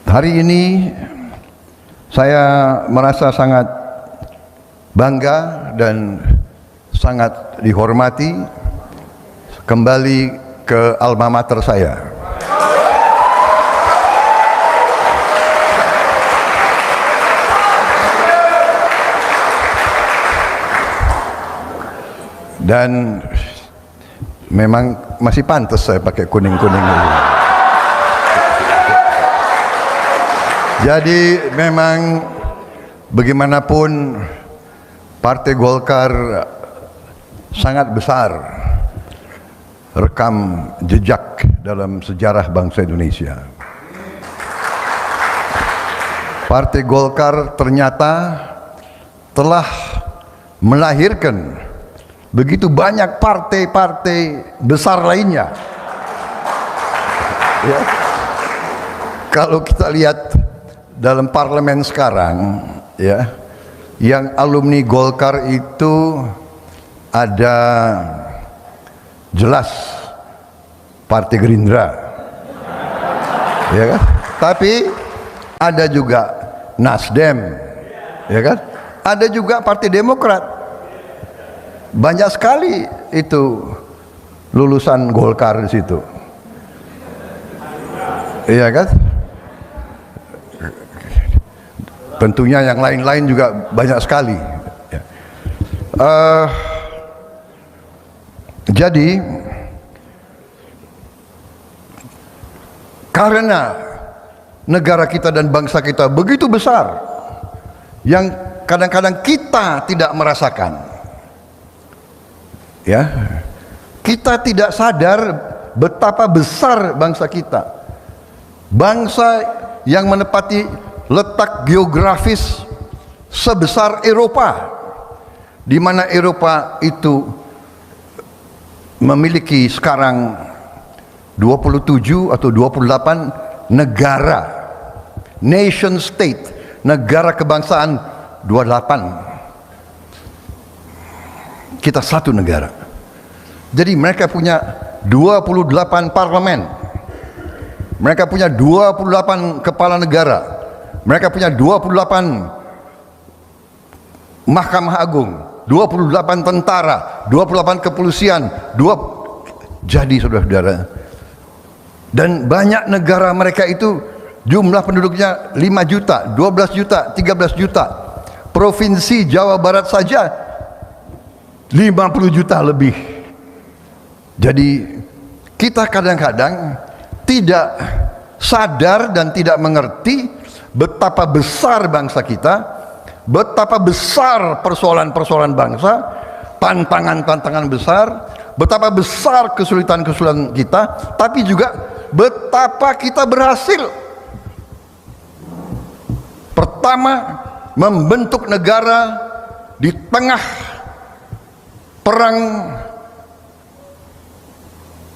Hari ini saya merasa sangat bangga dan sangat dihormati kembali ke alma mater saya. Dan memang masih pantas saya pakai kuning-kuning ini. Jadi memang bagaimanapun Partai Golkar sangat besar rekam jejak dalam sejarah bangsa Indonesia. Partai Golkar ternyata telah melahirkan begitu banyak partai-partai besar lainnya. Ya. Kalau kita lihat dalam parlemen sekarang, ya, yang alumni Golkar itu ada jelas Partai Gerindra, ya kan? Tapi ada juga Nasdem, ya kan? Ada juga Partai Demokrat. Banyak sekali itu lulusan Golkar di situ, iya kan? Tentunya yang lain-lain juga banyak sekali. Jadi karena negara kita dan bangsa kita begitu besar, yang kadang-kadang kita tidak merasakan. Ya, kita tidak sadar betapa besar bangsa kita. Bangsa yang menepati letak geografis sebesar Eropa, di mana Eropa itu memiliki sekarang 27 atau 28 negara, nation state, negara kebangsaan 28. Kita satu negara. Jadi mereka punya 28 parlemen. Mereka punya 28 kepala negara. Mereka punya 28 Mahkamah Agung, 28 tentara, 28 kepolisian, jadi saudara-saudara. Dan banyak negara mereka itu jumlah penduduknya 5 juta, 12 juta, 13 juta. Provinsi Jawa Barat saja 50 juta lebih. Jadi kita kadang-kadang tidak sadar dan tidak mengerti betapa besar bangsa kita, betapa besar persoalan-persoalan bangsa, tantangan-tantangan besar, betapa besar kesulitan-kesulitan kita, tapi juga betapa kita berhasil. Pertama, membentuk negara di tengah perang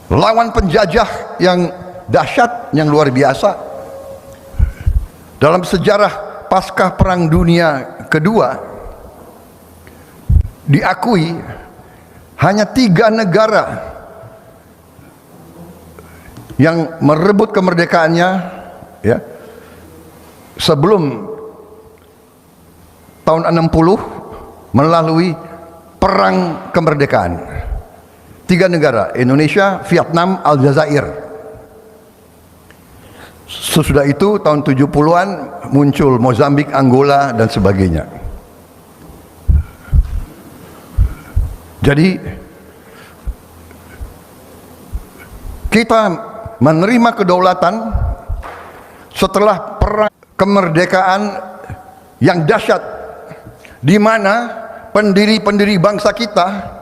lawan penjajah yang dahsyat, yang luar biasa. Dalam sejarah pasca Perang Dunia Kedua, diakui hanya 3 negara yang merebut kemerdekaannya, ya, sebelum tahun 60 melalui perang kemerdekaan. 3 negara, Indonesia, Vietnam, Aljazair. Sesudah itu tahun 70-an muncul Mozambik, Angola dan sebagainya. Jadi kita menerima kedaulatan setelah perang kemerdekaan yang dahsyat, di mana pendiri-pendiri bangsa kita,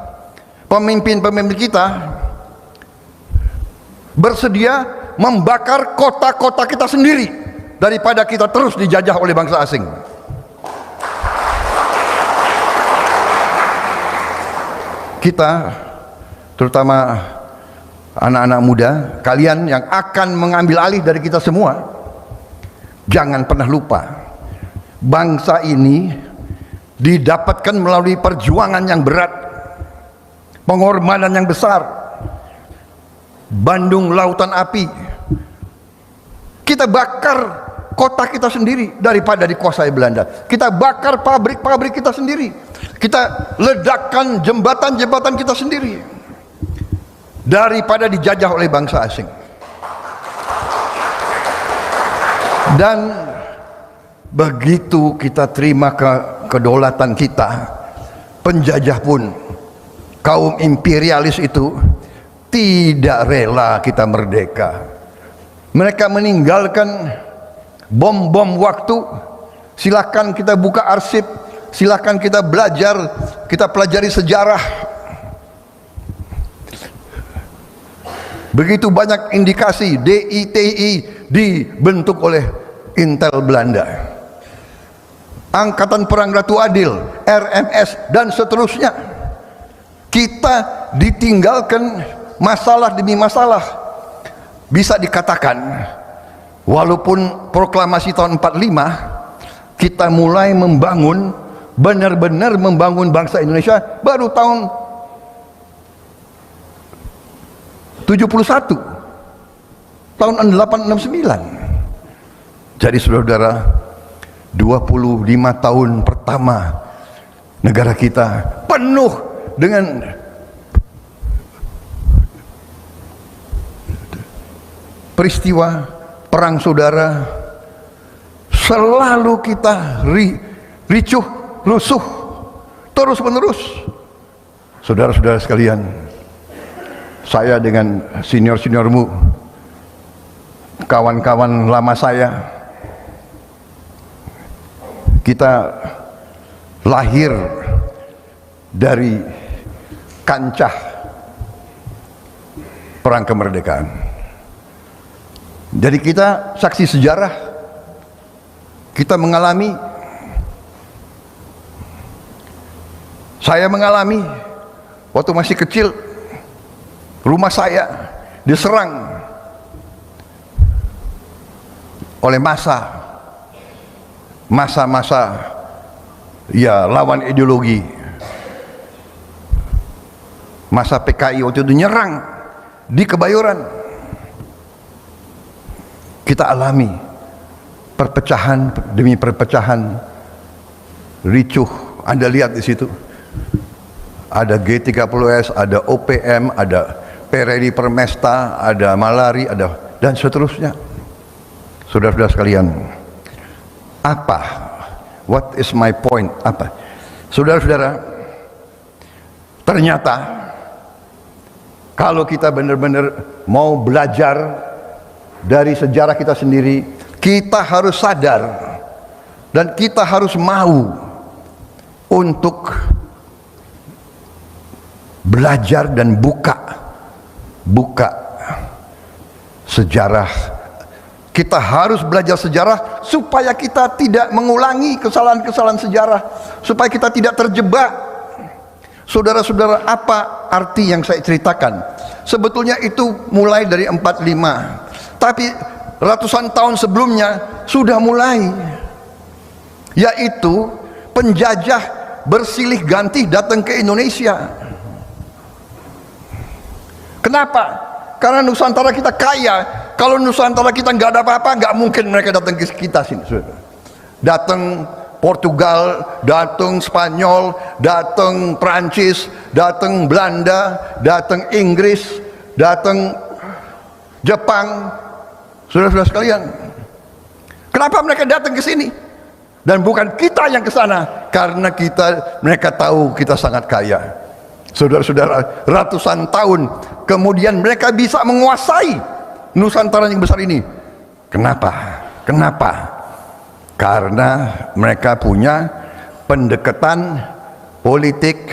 pemimpin-pemimpin kita bersedia membakar kota-kota kita sendiri daripada kita terus dijajah oleh bangsa asing. Kita, terutama anak-anak muda, kalian yang akan mengambil alih dari kita semua, jangan pernah lupa, bangsa ini didapatkan melalui perjuangan yang berat, pengorbanan yang besar. Bandung Lautan Api kita bakar kota kita sendiri daripada dikuasai Belanda. Kita bakar pabrik-pabrik kita sendiri. Kita ledakkan jembatan-jembatan kita sendiri daripada dijajah oleh bangsa asing. Dan begitu kita terima kedaulatan kita, penjajah pun, kaum imperialis itu tidak rela kita merdeka. Mereka meninggalkan bom-bom waktu. Silakan kita buka arsip, silakan kita belajar, kita pelajari sejarah. Begitu banyak indikasi DITI dibentuk oleh Intel Belanda, Angkatan Perang Ratu Adil, RMS, dan seterusnya. Kita ditinggalkan masalah demi masalah. Bisa dikatakan, walaupun proklamasi tahun 45, kita mulai membangun, benar-benar membangun bangsa Indonesia baru tahun 71, tahun 869. Jadi saudara-saudara, 25 tahun pertama negara kita penuh dengan peristiwa perang saudara. Selalu kita ricuh, rusuh, terus menerus. Saudara-saudara sekalian, saya dengan senior-seniormu, kawan-kawan lama saya, kita lahir dari kancah perang kemerdekaan. Jadi kita saksi sejarah. Kita mengalami, saya mengalami waktu masih kecil, rumah saya diserang oleh masa-masa ya lawan ideologi. Masa PKI waktu itu nyerang di Kebayoran. Kita alami perpecahan demi perpecahan, ricuh. Anda lihat di situ ada G30S, ada OPM, ada Pereri Permesta, ada Malari, ada dan seterusnya. Saudara-saudara sekalian, what is my point? Apa? Saudara-saudara, ternyata kalau kita benar-benar mau belajar dari sejarah kita sendiri, kita harus sadar dan kita harus mau untuk belajar dan buka sejarah. Kita harus belajar sejarah supaya kita tidak mengulangi kesalahan-kesalahan sejarah, supaya kita tidak terjebak. Saudara-saudara, apa arti yang saya ceritakan? Sebetulnya itu mulai dari 45, tapi ratusan tahun sebelumnya sudah mulai, yaitu penjajah bersilih ganti datang ke Indonesia. Kenapa? Karena Nusantara kita kaya. Kalau Nusantara kita nggak ada apa-apa, nggak mungkin mereka datang ke kita sini. Datang Portugal, datang Spanyol, datang Prancis, datang Belanda, datang Inggris, datang Jepang. Saudara-saudara sekalian, kenapa mereka datang ke sini dan bukan kita yang ke sana? Karena mereka tahu kita sangat kaya. Saudara-saudara, ratusan tahun kemudian mereka bisa menguasai Nusantara yang besar ini. Kenapa? Karena mereka punya pendekatan politik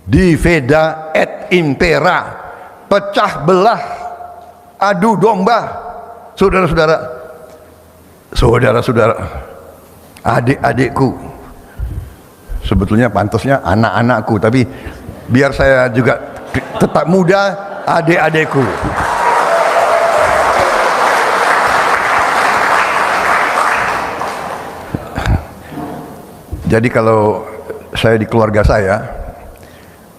divida et impera, pecah belah, adu domba. Saudara-saudara, adik-adikku, sebetulnya pantasnya anak-anakku, tapi biar saya juga tetap muda, adik-adikku. Jadi kalau saya di keluarga saya,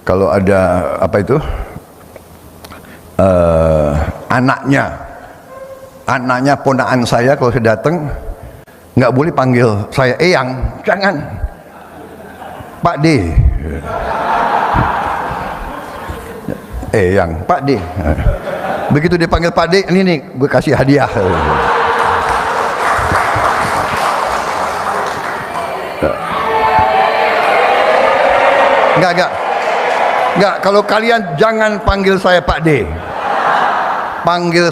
kalau ada anaknya ponakan saya, kalau saya datang, Nggak boleh panggil saya Eyang, jangan. Pak D. Eyang, Pak D. Begitu dia panggil Pak D, ini nih gue kasih hadiah. Enggak, kalau kalian jangan panggil saya Pak D. Panggil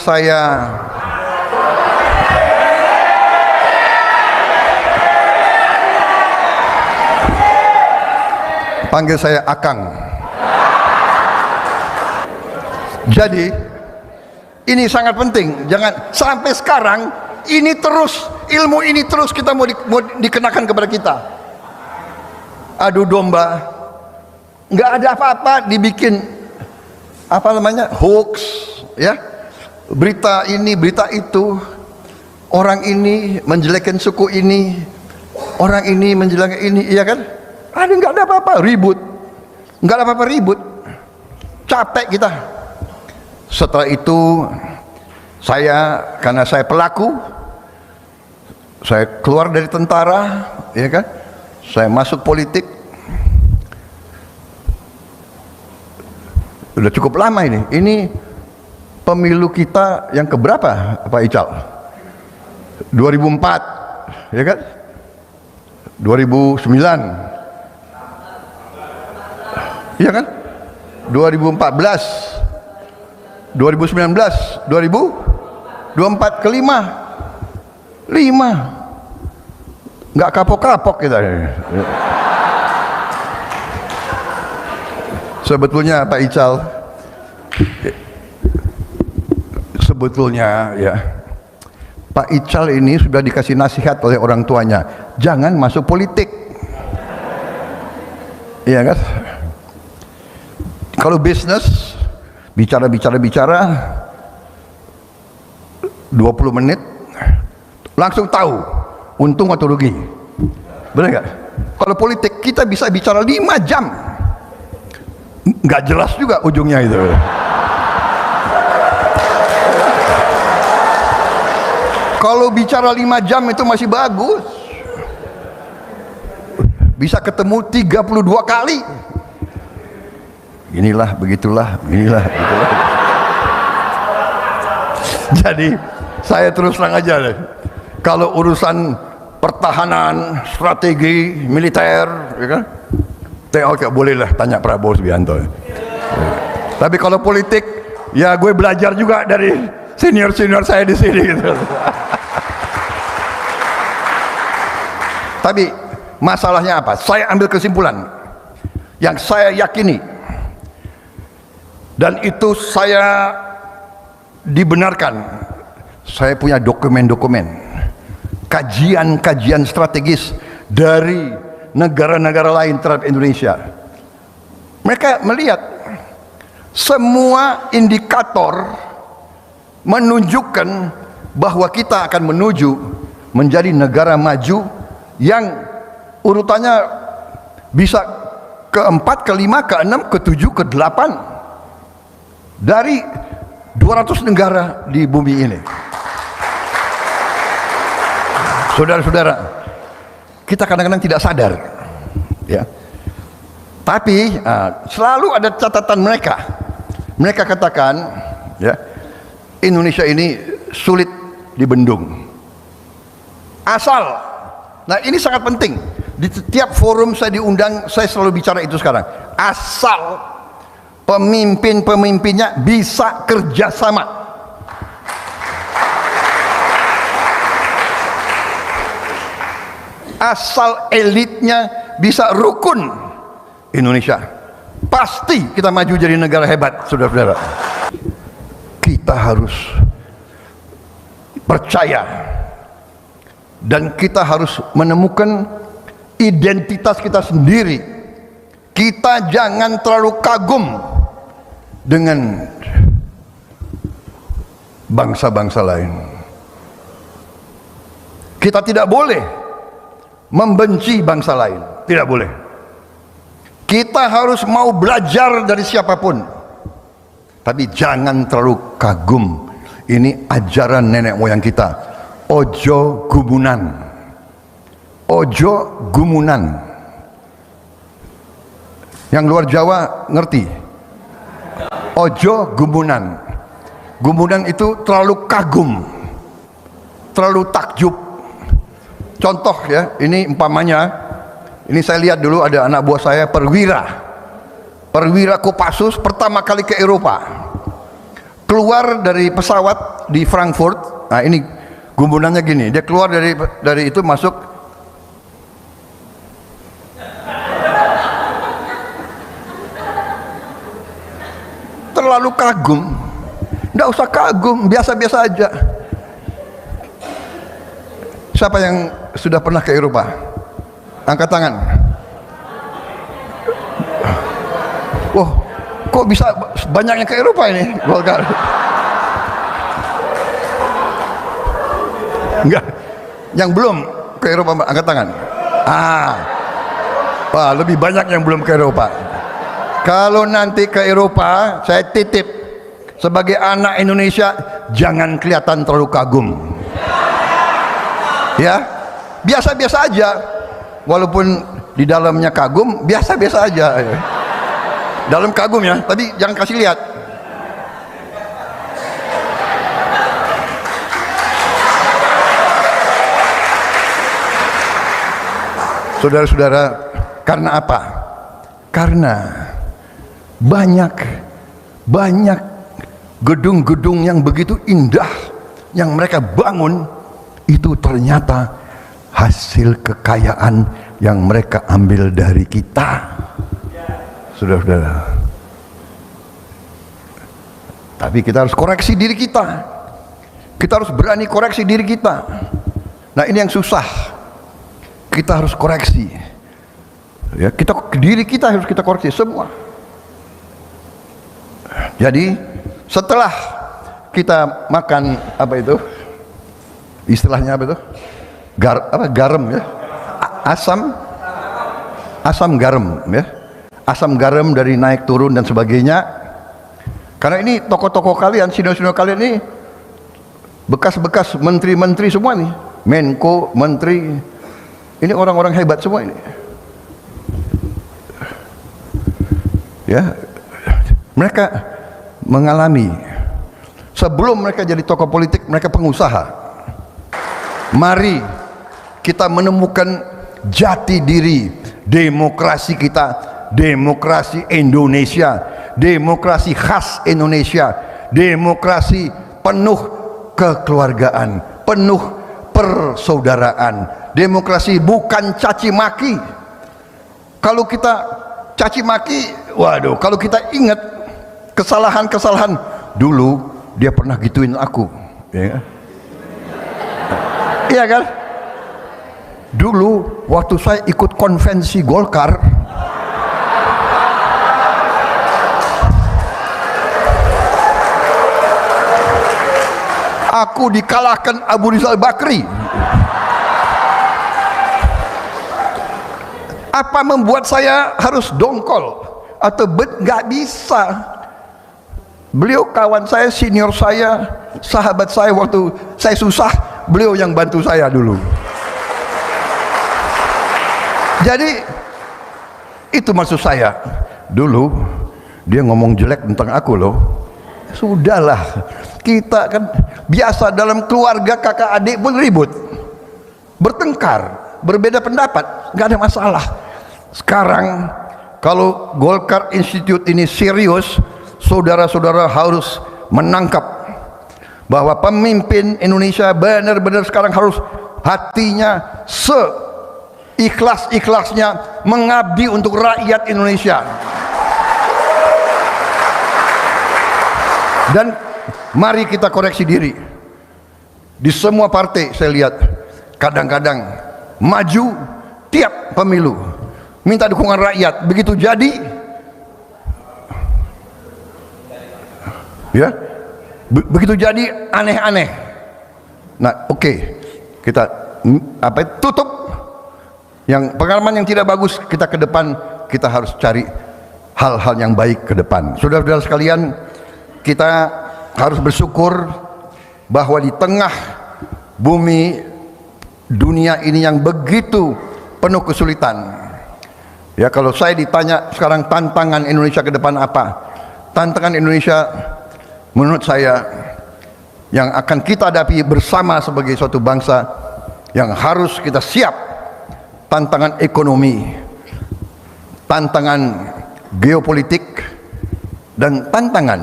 saya Akang. Jadi ini sangat penting. Jangan sampai sekarang ini terus, ilmu ini terus kita mau dikenakan kepada kita. Adu domba, nggak ada apa-apa dibikin apa namanya hoax, ya, berita ini berita itu, orang ini menjelekkan suku ini, orang ini menjelekkan ini, iya kan? Ada nggak ada apa-apa ribut, nggak ada apa-apa ribut, capek kita. Setelah itu karena saya pelaku, saya keluar dari tentara, ya kan? Saya masuk politik. Udah cukup lama ini. Ini pemilu kita yang keberapa, Pak Ical? 2004, ya kan? 2009, iya kan? 2014, 2019, 2024 kelima, 5, nggak kapok-kapok kita. Sebetulnya Pak Ical, sebetulnya ya, Pak Ical ini sudah dikasih nasihat oleh orang tuanya, jangan masuk politik, iya kan? Kalau bisnis bicara 20 menit langsung tahu untung atau rugi, benar nggak? Kalau politik kita bisa bicara 5 jam, nggak jelas juga ujungnya itu. Kalau bicara 5 jam itu masih bagus, bisa ketemu 32 kali. Inilah begitulah, inilah begitulah. Jadi saya terus terang aja deh, kalau urusan pertahanan, strategi militer, ya kan? Oke, bolehlah tanya Prabowo Subianto. Tapi kalau politik, ya gue belajar juga dari senior saya di sini gitu. Tapi masalahnya apa? Saya ambil kesimpulan yang saya yakini, dan itu saya dibenarkan. Saya punya dokumen-dokumen, kajian-kajian strategis dari negara-negara lain terhadap Indonesia. Mereka melihat semua indikator menunjukkan bahwa kita akan menuju menjadi negara maju yang urutannya bisa ke-4, ke-5, ke-6, ke-7, ke-8 dari 200 negara di bumi ini. Saudara-saudara, kita kadang-kadang tidak sadar, ya. Tapi selalu ada catatan mereka. Mereka katakan, ya, Indonesia ini sulit dibendung. Asal, nah ini sangat penting. Di setiap forum saya diundang, saya selalu bicara itu sekarang. Asal pemimpin-pemimpinnya bisa kerjasama. Asal elitnya bisa rukun, Indonesia pasti kita maju jadi negara hebat, saudara-saudara. Kita harus percaya dan kita harus menemukan identitas kita sendiri. Kita jangan terlalu kagum dengan bangsa-bangsa lain. Kita tidak boleh membenci bangsa lain, tidak boleh. Kita harus mau belajar dari siapapun, tapi jangan terlalu kagum. Ini ajaran nenek moyang kita, ojo gumunan, Ojo gumunan. Yang luar Jawa ngerti? Ojo gumunan. Gumunan itu terlalu kagum, terlalu takjub. Contoh ya, ini umpamanya, ini saya lihat dulu ada anak buah saya perwira Kopassus pertama kali ke Eropa, keluar dari pesawat di Frankfurt. Nah ini gumunannya gini, dia keluar dari itu masuk, terlalu kagum. Nggak usah kagum, biasa-biasa aja. Siapa yang sudah pernah ke Eropa? Angkat tangan. Wah, kok bisa banyak yang ke Eropa ini? Golkar. Enggak. Yang belum ke Eropa, angkat tangan. Wah, lebih banyak yang belum ke Eropa. Kalau nanti ke Eropa, saya titip sebagai anak Indonesia, jangan kelihatan terlalu kagum. Ya, biasa-biasa aja. Walaupun di dalamnya kagum, biasa-biasa aja. Dalam kagum ya, tapi jangan kasih lihat. Saudara-saudara, karena apa? Karena banyak gedung-gedung yang begitu indah yang mereka bangun, itu ternyata hasil kekayaan yang mereka ambil dari kita. Saudara-saudara, tapi kita harus koreksi diri kita. Kita harus berani koreksi diri kita. Nah ini yang susah. Kita harus koreksi. Ya, diri kita harus kita koreksi semua. Jadi setelah kita makan apa itu, istilahnya apa itu, garam ya, asam garam ya, asam garam dari naik turun dan sebagainya. Karena ini tokoh-tokoh kalian, senior-senior kalian ini bekas-bekas menteri-menteri semua nih, Menko, menteri, ini orang-orang hebat semua ini. Ya, mereka mengalami, sebelum mereka jadi tokoh politik, mereka pengusaha. Mari kita menemukan jati diri demokrasi kita, demokrasi Indonesia, demokrasi khas Indonesia, demokrasi penuh kekeluargaan, penuh persaudaraan, demokrasi bukan caci maki. Kalau kita caci maki, waduh, kalau kita ingat kesalahan-kesalahan dulu, dia pernah gituin aku, ya kan? Iya kan? Dulu waktu saya ikut konvensi Golkar, aku dikalahkan Abu Rizal Bakri. Apa membuat saya harus dongkol atau nggak bisa? Beliau kawan saya, senior saya, sahabat saya waktu saya susah, beliau yang bantu saya dulu. Jadi itu maksud saya. Dulu dia ngomong jelek tentang aku loh. Sudahlah, kita kan biasa dalam keluarga, kakak adik pun ribut, bertengkar, berbeda pendapat, nggak ada masalah. Sekarang kalau Golkar Institute ini serius, saudara-saudara harus menangkap bahwa pemimpin Indonesia benar-benar sekarang harus hatinya seikhlas-ikhlasnya mengabdi untuk rakyat Indonesia. Dan mari kita koreksi diri. Di semua partai saya lihat kadang-kadang maju tiap pemilu minta dukungan rakyat, begitu jadi ya, begitu jadi aneh-aneh. Nah oke, kita tutup yang pengalaman yang tidak bagus, kita ke depan kita harus cari hal-hal yang baik ke depan. Saudara-saudara sekalian, kita harus bersyukur bahwa di tengah bumi dunia ini yang begitu penuh kesulitan. Ya, kalau saya ditanya sekarang tantangan Indonesia ke depan apa? Tantangan Indonesia menurut saya yang akan kita hadapi bersama sebagai suatu bangsa yang harus kita siap, tantangan ekonomi, tantangan geopolitik, dan tantangan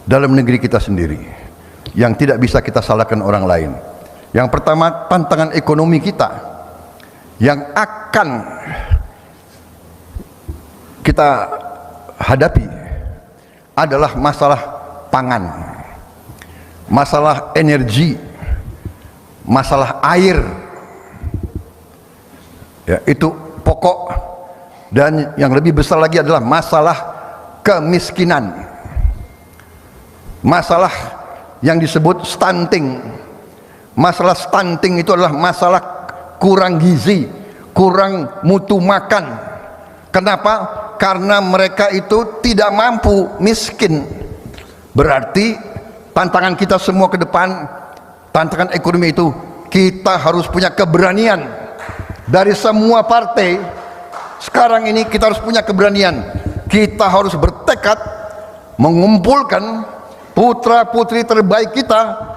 dalam negeri kita sendiri yang tidak bisa kita salahkan orang lain. Yang pertama, tantangan ekonomi kita yang akan kita hadapi adalah masalah pangan, masalah energi, masalah air. Ya, itu pokok. Dan yang lebih besar lagi adalah masalah kemiskinan, masalah yang disebut stunting. Masalah stunting itu adalah masalah kurang gizi, kurang mutu makan. Kenapa? Karena mereka itu tidak mampu, miskin. Berarti tantangan kita semua ke depan, tantangan ekonomi itu, kita harus punya keberanian dari semua partai. Sekarang ini kita harus punya keberanian. Kita harus bertekad mengumpulkan putra-putri terbaik kita.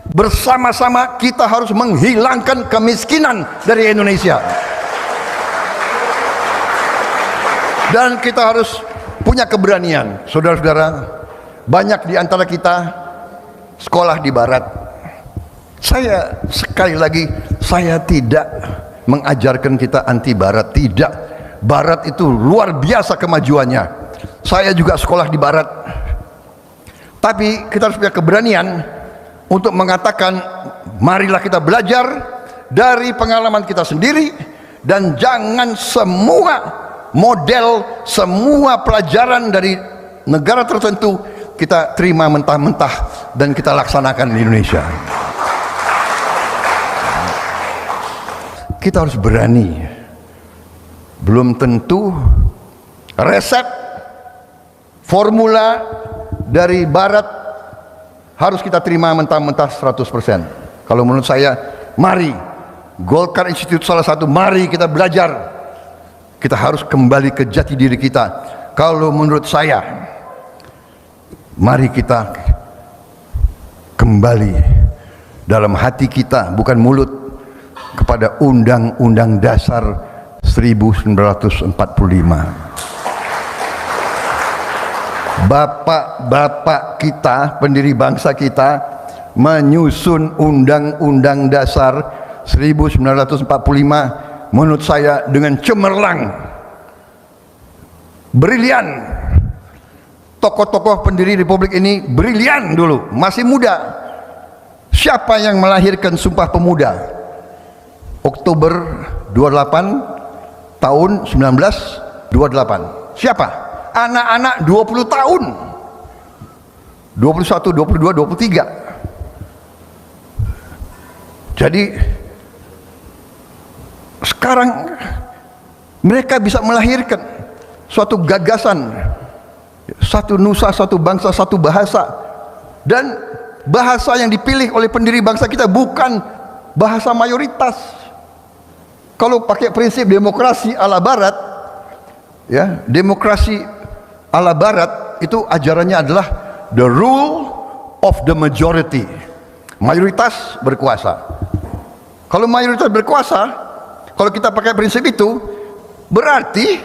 Bersama-sama kita harus menghilangkan kemiskinan dari Indonesia. Dan kita harus punya keberanian. Saudara-saudara, banyak di antara kita sekolah di barat. Saya sekali lagi, saya tidak mengajarkan kita anti barat, tidak. Barat itu luar biasa kemajuannya. Saya juga sekolah di barat. Tapi kita harus punya keberanian untuk mengatakan, marilah kita belajar dari pengalaman kita sendiri, dan jangan semua model, semua pelajaran dari negara tertentu kita terima mentah-mentah dan kita laksanakan di Indonesia. Kita harus berani. Belum tentu resep formula dari barat harus kita terima mentah-mentah 100%. Kalau menurut saya, mari Golkar Institute salah satu, mari kita belajar. Kita harus kembali ke jati diri kita. Kalau menurut saya, mari kita kembali dalam hati kita, bukan mulut, kepada Undang-Undang Dasar 1945. Bapak-bapak kita, pendiri bangsa kita, menyusun Undang-Undang Dasar 1945 menurut saya dengan cemerlang, brilian. Tokoh-tokoh pendiri Republik ini brilian dulu, masih muda. Siapa yang melahirkan Sumpah Pemuda? Oktober 28 tahun 1928. Siapa? Anak-anak 20 tahun, 21, 22, 23. Jadi sekarang mereka bisa melahirkan suatu gagasan, satu nusa, satu bangsa, satu bahasa. Dan bahasa yang dipilih oleh pendiri bangsa kita bukan bahasa mayoritas. Kalau pakai prinsip demokrasi ala barat, ya, demokrasi ala barat itu ajarannya adalah the rule of the majority. Mayoritas berkuasa. Kalau mayoritas berkuasa, kalau kita pakai prinsip itu, berarti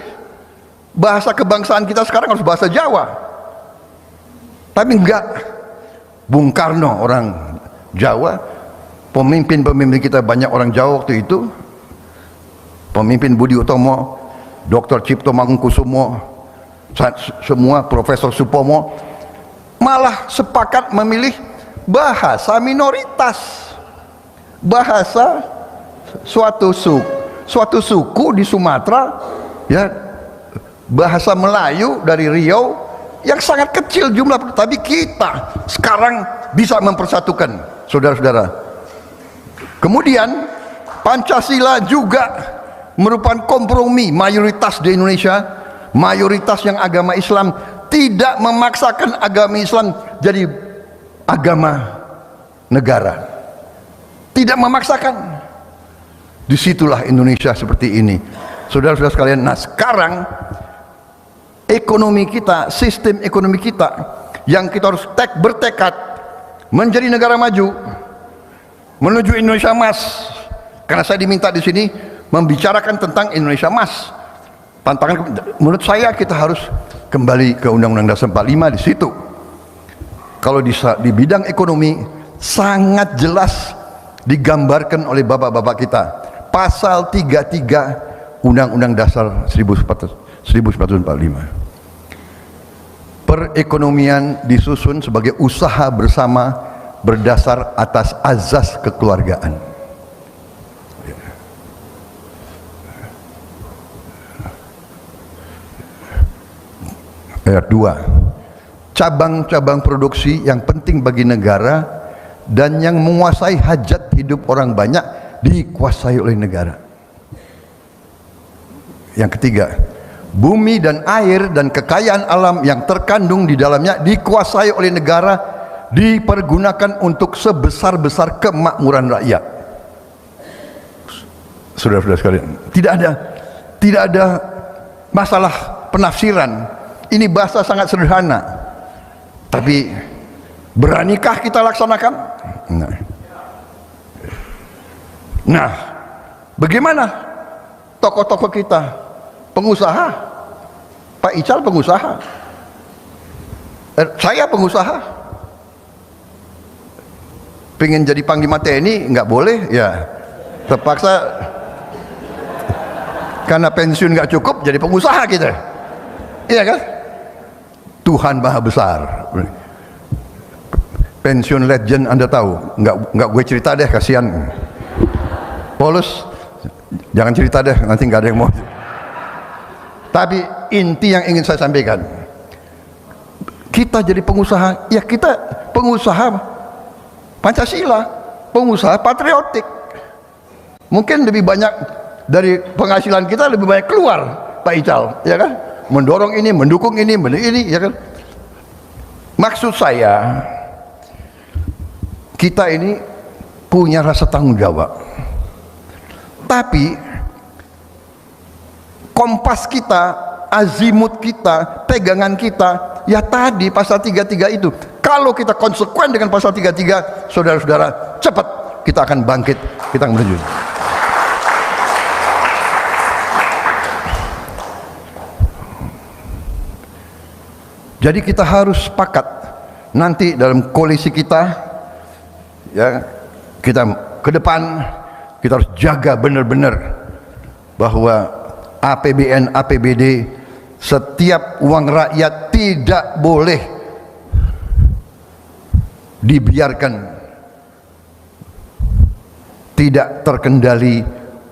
bahasa kebangsaan kita sekarang harus bahasa Jawa. Tapi enggak. Bung Karno orang Jawa, pemimpin-pemimpin kita banyak orang Jawa waktu itu. Pemimpin Budi Utomo, Dr. Cipto Mangunkusumo, semua Profesor Supomo malah sepakat memilih bahasa minoritas, bahasa suatu suku di Sumatera, ya, bahasa Melayu dari Riau yang sangat kecil jumlah, tapi kita sekarang bisa mempersatukan, saudara-saudara. Kemudian Pancasila juga merupakan kompromi mayoritas di Indonesia, mayoritas yang agama Islam, tidak memaksakan agama Islam jadi agama negara, tidak memaksakan. Disitulah Indonesia seperti ini, saudara-saudara sekalian. Nah sekarang ekonomi kita, sistem ekonomi kita yang kita harus bertekad menjadi negara maju menuju Indonesia Emas. Karena saya diminta di sini membicarakan tentang Indonesia Emas. Tantangan menurut saya kita harus kembali ke Undang-Undang Dasar 45 di situ. Kalau di bidang ekonomi sangat jelas digambarkan oleh bapak-bapak kita. Pasal 33 Undang-Undang Dasar 1945. Perekonomian disusun sebagai usaha bersama berdasar atas azas kekeluargaan. Ayat 2, cabang-cabang produksi yang penting bagi negara dan yang menguasai hajat hidup orang banyak dikuasai oleh negara. Yang ketiga, bumi dan air dan kekayaan alam yang terkandung di dalamnya dikuasai oleh negara, dipergunakan untuk sebesar-besar kemakmuran rakyat. Saudara-saudara sekalian, tidak ada masalah penafsiran. Ini bahasa sangat sederhana, tapi beranikah kita laksanakan? Nah, bagaimana tokoh-tokoh kita, pengusaha? Pak Ical pengusaha, saya pengusaha. Pengen jadi Panglima TNI nggak boleh, ya terpaksa karena pensiun nggak cukup jadi pengusaha kita, iya kan? Tuhan Maha Besar. Pensiun legend Anda tahu? Nggak gue cerita deh, kasihan. Paulus, jangan cerita deh, nanti nggak ada yang mau. Tapi inti yang ingin saya sampaikan, kita jadi pengusaha, ya kita pengusaha Pancasila, pengusaha patriotik. Mungkin lebih banyak dari penghasilan kita lebih banyak keluar, Pak Ical, ya kan? Mendorong ini, mendukung ini, ya kan? Maksud saya, kita ini punya rasa tanggung jawab. Tapi kompas kita, azimut kita, pegangan kita, ya tadi pasal 33 itu. Kalau kita konsekuen dengan pasal 33, saudara-saudara, cepat kita akan bangkit, kita akan menuju. Jadi kita harus sepakat nanti dalam koalisi kita, ya, kita ke depan kita harus jaga benar-benar bahwa APBN, APBD, setiap uang rakyat tidak boleh dibiarkan tidak terkendali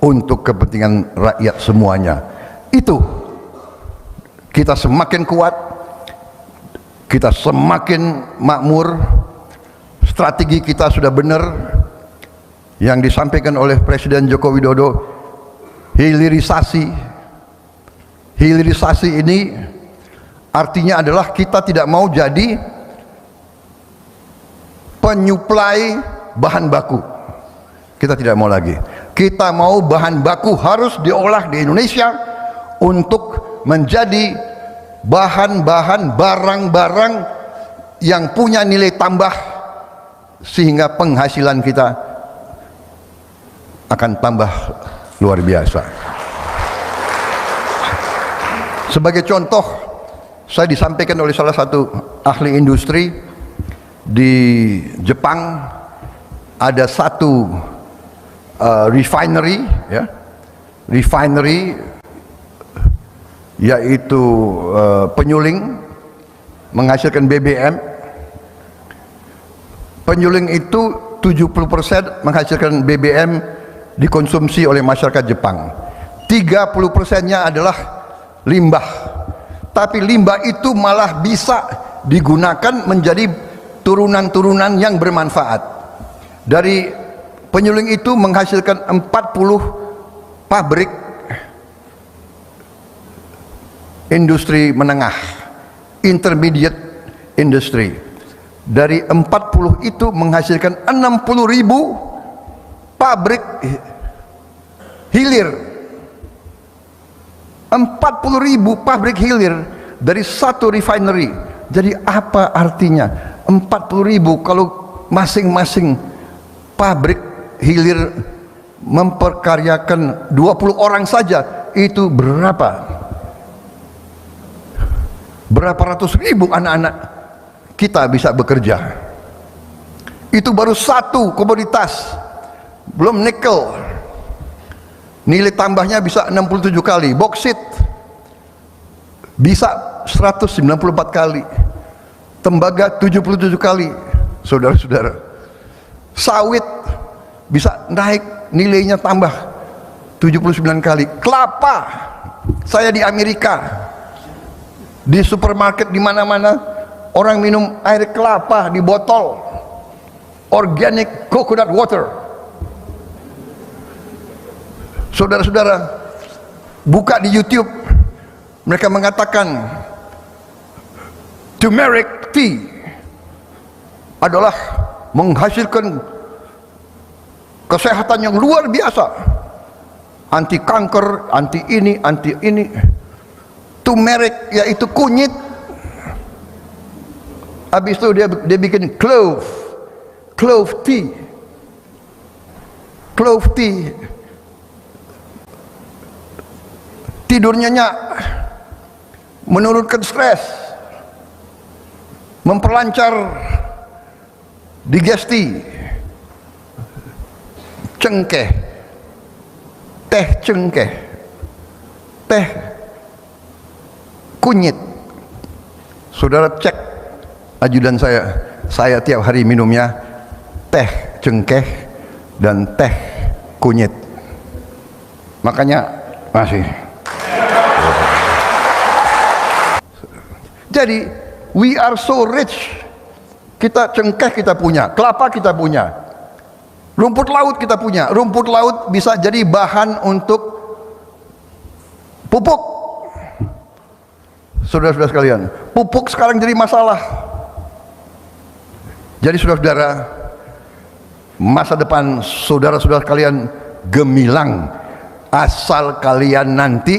untuk kepentingan rakyat semuanya. Itu kita semakin kuat, kita semakin makmur. Strategi kita sudah benar yang disampaikan oleh Presiden Joko Widodo. Hilirisasi ini artinya adalah kita tidak mau jadi penyuplai bahan baku. Kita tidak mau lagi. Kita mau bahan baku harus diolah di Indonesia untuk menjadi bahan-bahan, barang-barang yang punya nilai tambah, sehingga penghasilan kita akan tambah luar biasa. Sebagai contoh, saya disampaikan oleh salah satu ahli industri di Jepang, ada satu refinery, ya, yaitu penyuling menghasilkan BBM. Penyuling itu 70% menghasilkan BBM dikonsumsi oleh masyarakat Jepang. 30%-nya adalah limbah. Tapi limbah itu malah bisa digunakan menjadi turunan-turunan yang bermanfaat. Dari penyuling itu menghasilkan 40 pabrik industri menengah, intermediate industry. Dari 40 itu menghasilkan 60.000 pabrik hilir, 40.000 pabrik hilir dari satu refinery. Jadi apa artinya 40.000 kalau masing-masing pabrik hilir memperkaryakan 20 orang saja, itu berapa? Berapa ratus ribu anak-anak kita bisa bekerja. Itu baru satu komoditas, belum nikel, nilai tambahnya bisa 67 kali, boksit bisa 194 kali, tembaga 77 kali, saudara-saudara. Sawit bisa naik nilainya tambah 79 kali. Kelapa, saya di Amerika, di supermarket di mana-mana orang minum air kelapa di botol, organic coconut water. Saudara-saudara, buka di YouTube, mereka mengatakan turmeric tea adalah menghasilkan kesehatan yang luar biasa, anti kanker, anti ini, anti ini. Turmeric yaitu kunyit, habis itu dia bikin clove tea. Clove tea tidur nyenyak, menurunkan stres, memperlancar digesti. Cengkeh, teh cengkeh, teh kunyit. Saudara cek ajudan saya tiap hari minumnya teh cengkeh dan teh kunyit. Makanya masih. Jadi we are so rich. Kita cengkeh kita punya, kelapa kita punya, rumput laut kita punya. Rumput laut bisa jadi bahan untuk pupuk. Saudara-saudara sekalian, pupuk sekarang jadi masalah. Jadi saudara-saudara, masa depan saudara-saudara kalian gemilang, asal kalian nanti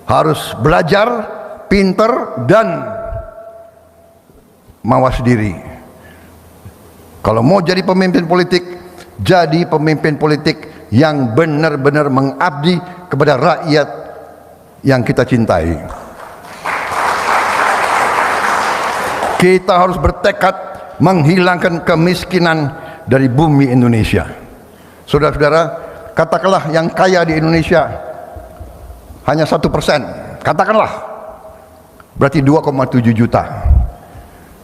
harus belajar, pinter, dan mawas diri. Kalau mau jadi pemimpin politik, jadi pemimpin politik yang benar-benar mengabdi kepada rakyat yang kita cintai. Kita harus bertekad menghilangkan kemiskinan dari bumi Indonesia. Saudara-saudara, katakanlah yang kaya di Indonesia hanya 1%, katakanlah, berarti 2,7 juta.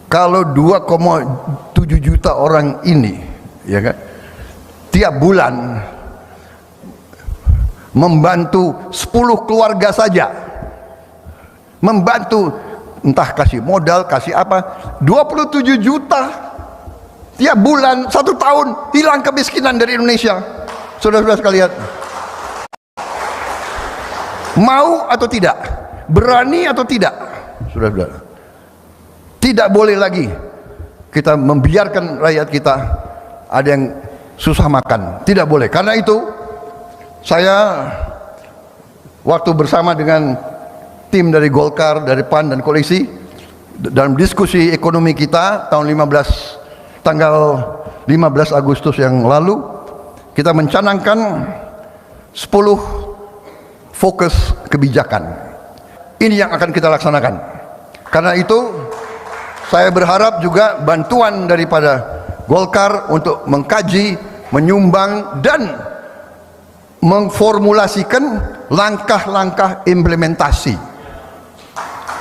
Kalau 2,7 juta orang ini, ya kan, tiap bulan membantu 10 keluarga saja, membantu entah kasih modal, kasih apa, 27 juta tiap bulan, 1 tahun hilang kemiskinan dari Indonesia. Saudara-saudara sekalian, mau atau tidak, berani atau tidak, saudara-saudara, tidak boleh lagi kita membiarkan rakyat kita ada yang susah makan. Tidak boleh. Karena itu saya waktu bersama dengan tim dari Golkar, dari PAN dan koalisi dalam diskusi ekonomi kita tanggal 15 Agustus yang lalu, kita mencanangkan 10 fokus kebijakan. Ini yang akan kita laksanakan. Karena itu saya berharap juga bantuan daripada Golkar untuk mengkaji, menyumbang, dan memformulasikan langkah-langkah implementasi.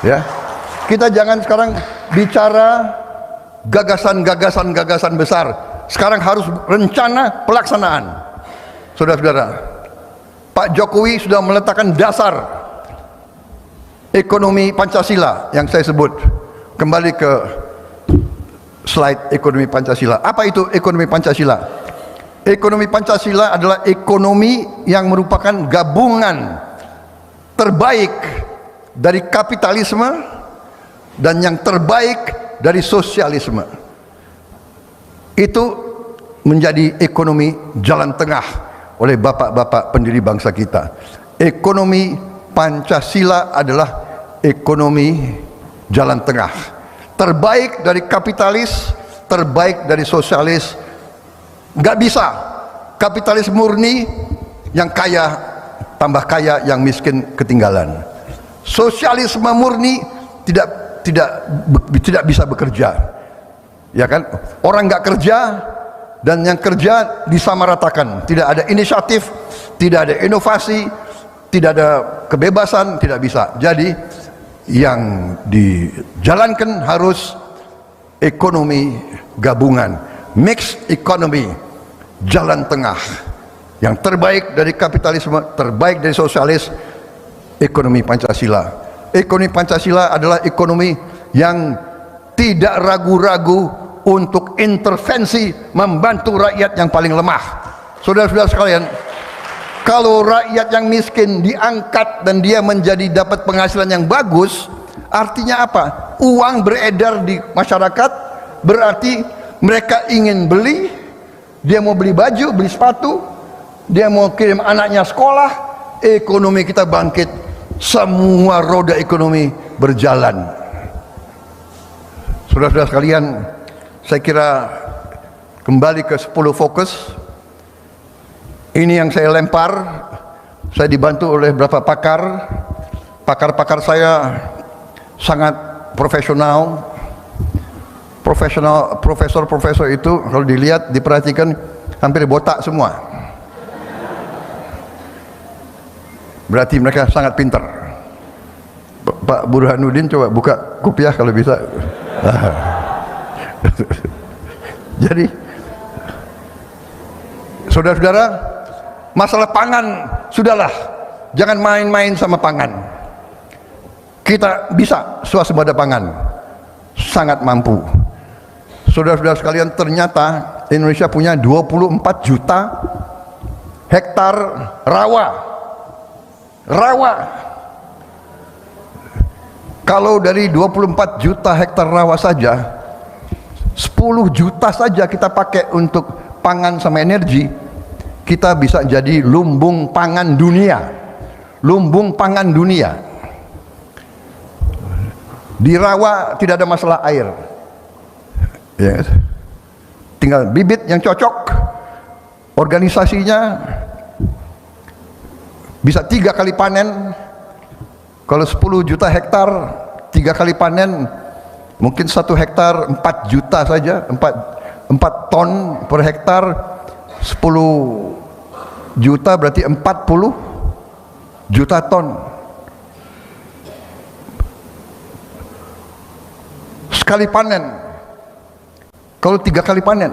Ya, kita jangan sekarang bicara gagasan besar. Sekarang harus rencana pelaksanaan. Saudara-saudara, Pak Jokowi sudah meletakkan dasar ekonomi Pancasila yang saya sebut. Kembali ke slide ekonomi Pancasila. Apa itu ekonomi Pancasila? Ekonomi Pancasila adalah ekonomi yang merupakan gabungan terbaik dari kapitalisme dan yang terbaik dari sosialisme. Itu menjadi ekonomi jalan tengah oleh bapak-bapak pendiri bangsa kita. Ekonomi Pancasila adalah ekonomi jalan tengah, terbaik dari kapitalis, terbaik dari sosialis. Nggak bisa kapitalis murni, yang kaya tambah kaya, yang miskin ketinggalan. Sosialisme murni tidak bisa bekerja, ya kan? Orang nggak kerja dan yang kerja disamaratakan, tidak ada inisiatif, tidak ada inovasi, tidak ada kebebasan, tidak bisa. Jadi yang dijalankan harus ekonomi gabungan, mixed economy, jalan tengah, yang terbaik dari kapitalisme, terbaik dari sosialis, ekonomi Pancasila. Ekonomi Pancasila adalah ekonomi yang tidak ragu-ragu untuk intervensi membantu rakyat yang paling lemah. Saudara-saudara sekalian, kalau rakyat yang miskin diangkat dan dia menjadi dapat penghasilan yang bagus, artinya apa? Uang beredar di masyarakat, berarti mereka ingin beli, dia mau beli baju, beli sepatu, dia mau kirim anaknya sekolah, ekonomi kita bangkit, semua roda ekonomi berjalan. Saudara-saudara sekalian, saya kira kembali ke 10 fokus. Ini yang saya lempar. Saya dibantu oleh beberapa pakar. Pakar-pakar saya sangat profesional. Profesor-profesor itu kalau dilihat, diperhatikan, hampir botak semua. Berarti mereka sangat pintar. Pak Burhanuddin coba buka kopiah kalau bisa. Jadi saudara-saudara, masalah pangan sudahlah, jangan main-main sama pangan. Kita bisa swasembada pangan, sangat mampu. Saudara-saudara sekalian, ternyata Indonesia punya 24 juta hektar rawa. Kalau dari 24 juta hektar rawa saja, 10 juta saja kita pakai untuk pangan sama energi, kita bisa jadi lumbung pangan dunia. Lumbung pangan dunia. Di rawa tidak ada masalah air, ya, tinggal bibit yang cocok, organisasinya bisa 3 kali panen. Kalau 10 juta hektar 3 kali panen, mungkin 1 hektar 4 juta saja, 4 ton per hektar. 10 juta berarti 40 juta ton. Sekali panen. Kalau 3 kali panen,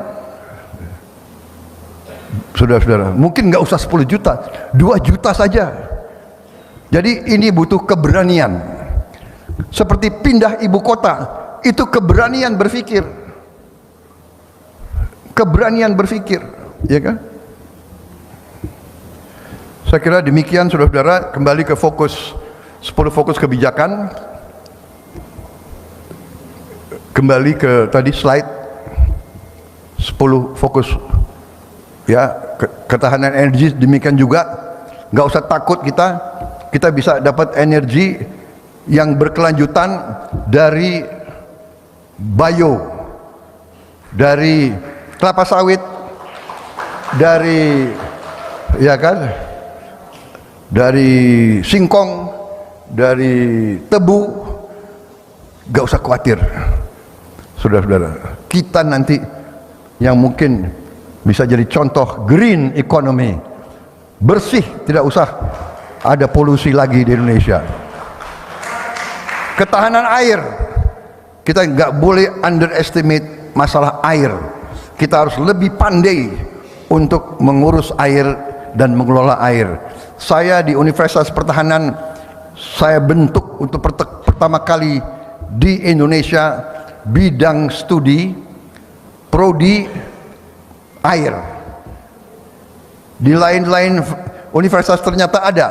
saudara-saudara, mungkin nggak usah 10 juta, 2 juta saja. Jadi ini butuh keberanian. Seperti pindah ibu kota, itu keberanian berpikir. Keberanian berpikir, ya kan? Saya kira demikian, saudara-saudara. Kembali ke fokus, 10 fokus kebijakan. Kembali ke tadi slide 10 fokus, ya, ketahanan energi demikian juga. Nggak usah takut, kita bisa dapat energi yang berkelanjutan dari bio, dari kelapa sawit, dari, ya kan, dari singkong, dari tebu. Nggak usah khawatir, saudara-saudara. Kita nanti yang mungkin bisa jadi contoh green economy, bersih, tidak usah ada polusi lagi di Indonesia. Ketahanan air, kita nggak boleh underestimate masalah air. Kita harus lebih pandai untuk mengurus air dan mengelola air. Saya di Universitas Pertahanan, saya bentuk untuk pertama kali di Indonesia bidang studi prodi air. Di lain-lain universitas ternyata ada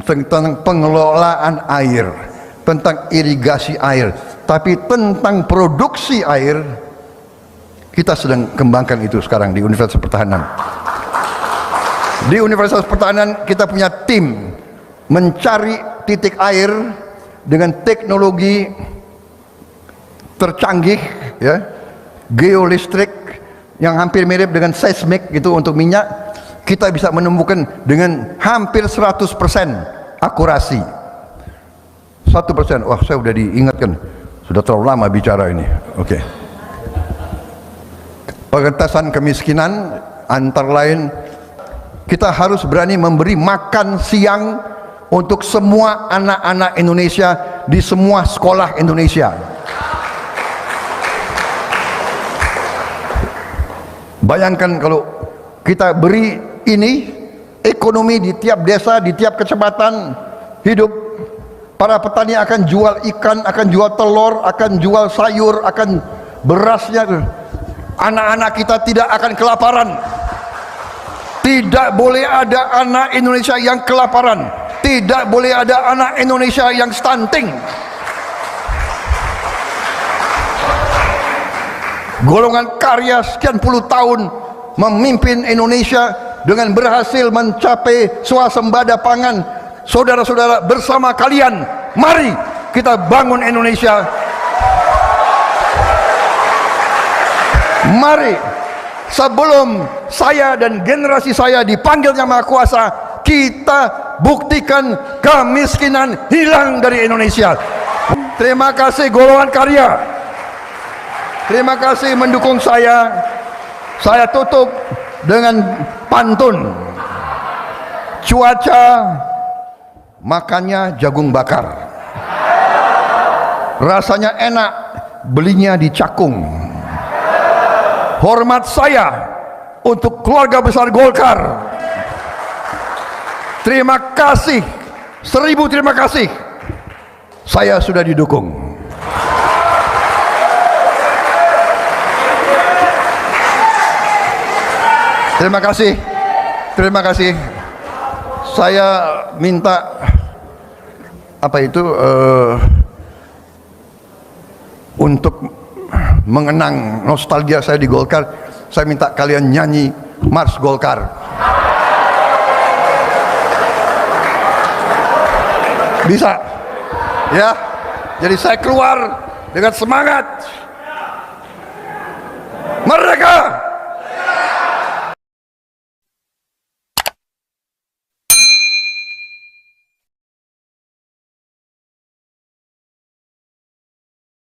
tentang pengelolaan air, tentang irigasi air, tapi tentang produksi air kita sedang kembangkan itu sekarang di Universitas Pertahanan. Di Universitas Pertanian kita punya tim mencari titik air dengan teknologi tercanggih, ya, geolistrik yang hampir mirip dengan seismik gitu untuk minyak. Kita bisa menemukan dengan hampir 100% akurasi. 1%. Wah, saya sudah diingatkan, sudah terlalu lama bicara ini. Oke. Pengentasan kemiskinan antara lain, kita harus berani memberi makan siang untuk semua anak-anak Indonesia di semua sekolah Indonesia. Bayangkan kalau kita beri ini, ekonomi di tiap desa, di tiap kecamatan hidup. Para petani akan jual ikan, akan jual telur, akan jual sayur, akan berasnya. Anak-anak kita tidak akan kelaparan. Tidak boleh ada anak Indonesia yang kelaparan. Tidak boleh ada anak Indonesia yang stunting. Golongan karya sekian puluh tahun memimpin Indonesia dengan berhasil mencapai swasembada pangan. Saudara-saudara, bersama kalian, mari kita bangun Indonesia. Mari, sebelum saya dan generasi saya dipanggilnya Maha Kuasa, kita buktikan kemiskinan hilang dari Indonesia. Terima kasih golongan karya. Terima kasih mendukung saya. Saya tutup dengan pantun. Cuaca makannya jagung bakar. Rasanya enak, belinya di Cakung. Hormat saya untuk keluarga besar Golkar. Terima kasih, 1000 terima kasih. Saya sudah didukung. Terima kasih. Terima kasih. Saya minta untuk mengenang nostalgia saya di Golkar, saya minta kalian nyanyi Mars Golkar. Bisa? Ya. Jadi saya keluar dengan semangat. Merdeka!